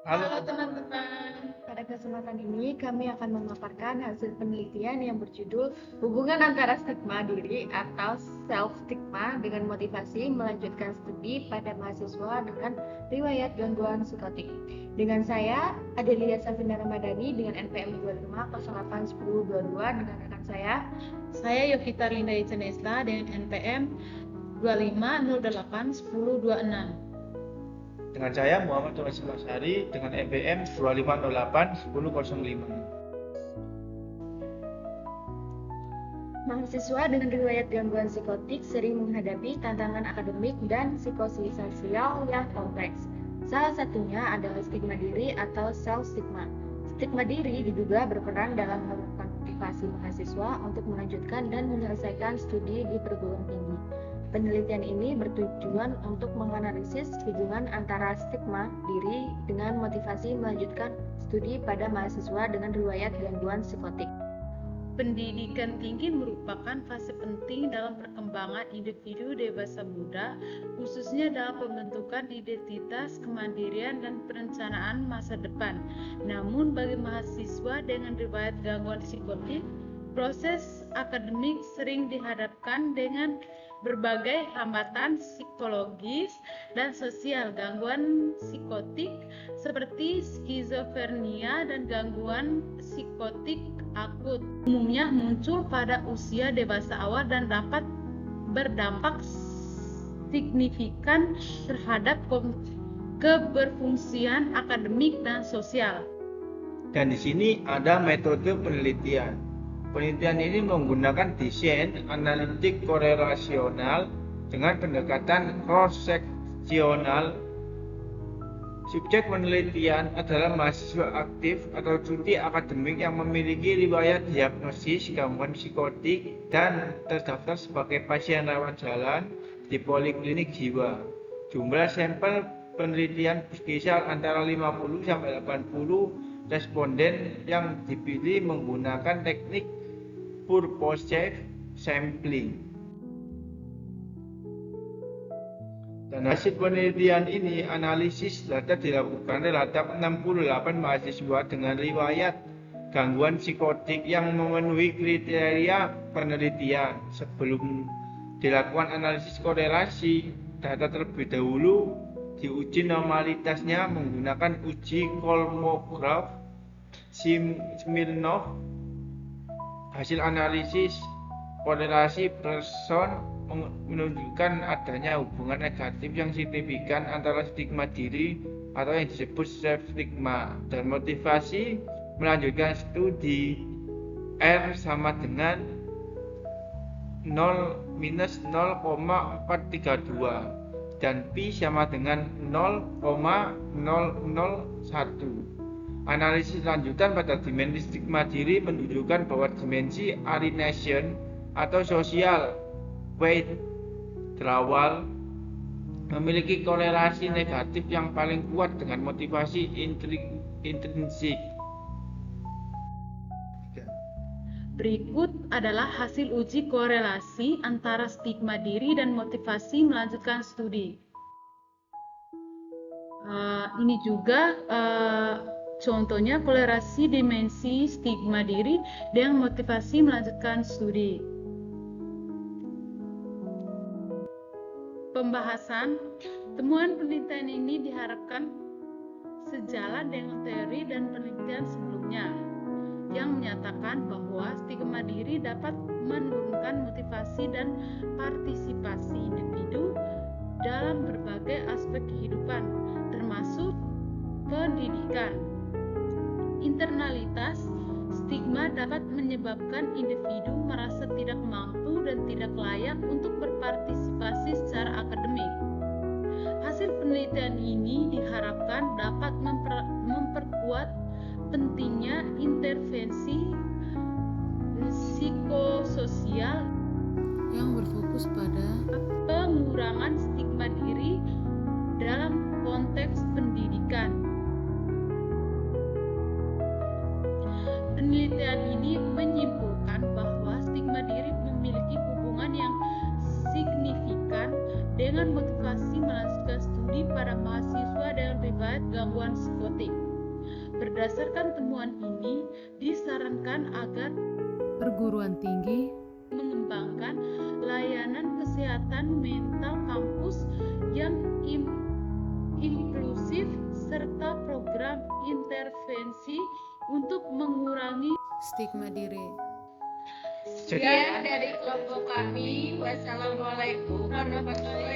Halo, Halo teman-teman, pada kesempatan ini kami akan memaparkan hasil penelitian yang berjudul hubungan antara stigma diri atau self-stigma dengan motivasi melanjutkan studi pada mahasiswa dengan riwayat gangguan psikotik. Dengan saya, Adelia Safina Ramadhani dengan NPM 25081022 dengan rekan Saya Yovita Linda Icenesla dengan NPM 25081026. dengan saya Muhammad Thomas Masari dengan NPM 25081005. Mahasiswa dengan riwayat gangguan psikotik sering menghadapi tantangan akademik dan psikososial yang kompleks. Salah satunya adalah stigma diri atau self-stigma. Stigma diri diduga berperan dalam menurunkan motivasi mahasiswa untuk melanjutkan dan menyelesaikan studi di perguruan tinggi. Penelitian ini bertujuan untuk menganalisis hubungan antara stigma diri dengan motivasi melanjutkan studi pada mahasiswa dengan riwayat gangguan psikotik. Pendidikan tinggi merupakan fase penting dalam perkembangan individu dewasa muda, khususnya dalam pembentukan identitas, kemandirian, dan perencanaan masa depan. Namun, bagi mahasiswa dengan riwayat gangguan psikotik, proses akademik sering dihadapkan dengan berbagai hambatan psikologis dan sosial. Gangguan psikotik seperti skizofrenia dan gangguan psikotik akut umumnya muncul pada usia dewasa awal dan dapat berdampak signifikan terhadap keberfungsian akademik dan sosial. Dan di sini ada metode penelitian. Penelitian ini menggunakan desain analitik korelasional dengan pendekatan cross-seksional. Subjek penelitian adalah mahasiswa aktif atau cuti akademik yang memiliki riwayat diagnosis gangguan psikotik dan terdaftar sebagai pasien rawat jalan di poliklinik jiwa. Jumlah sampel penelitian berkisar antara 50 sampai 80 responden yang dipilih menggunakan teknik purposive sampling. Dan hasil penelitian ini, analisis data dilakukan terhadap 68 mahasiswa dengan riwayat gangguan psikotik yang memenuhi kriteria penelitian. Sebelum dilakukan analisis korelasi, data terlebih dahulu diuji normalitasnya menggunakan uji Kolmogorov Smirnov. Hasil analisis korelasi person menunjukkan adanya hubungan negatif yang signifikan antara stigma diri atau yang disebut self-stigma dan motivasi melanjutkan studi. R sama dengan 0-0,432 dan P sama dengan 0,001. Analisis lanjutan pada dimensi stigma diri menunjukkan bahwa dimensi alienation atau social withdrawal memiliki korelasi negatif yang paling kuat dengan motivasi intrinsik. Berikut adalah hasil uji korelasi antara stigma diri dan motivasi melanjutkan studi. Ini juga contohnya korelasi dimensi stigma diri dengan motivasi melanjutkan studi. Pembahasan temuan penelitian ini diharapkan sejalan dengan teori dan penelitian sebelumnya yang menyatakan bahwa stigma diri dapat menurunkan motivasi dan partisipasi individu dalam berbagai aspek kehidupan, termasuk pendidikan. Internalitas stigma dapat menyebabkan individu merasa tidak mampu dan tidak layak untuk berpartisipasi secara akademik. Hasil penelitian ini diharapkan dapat memperkuat pentingnya intervensi psikososial yang berfokus pada pengurangan stigma diri dalam konteks pendidikan. Penelitian ini menyimpulkan bahwa stigma diri memiliki hubungan yang signifikan dengan motivasi melanjutkan studi pada mahasiswa dengan riwayat gangguan psikotik. Berdasarkan temuan ini, disarankan agar perguruan tinggi mengembangkan layanan kesehatan mental kampus yang inklusif serta program intervensi untuk mengurangi stigma diri. Jadi Sekian dari kelompok kami. Wassalamualaikum warahmatullahi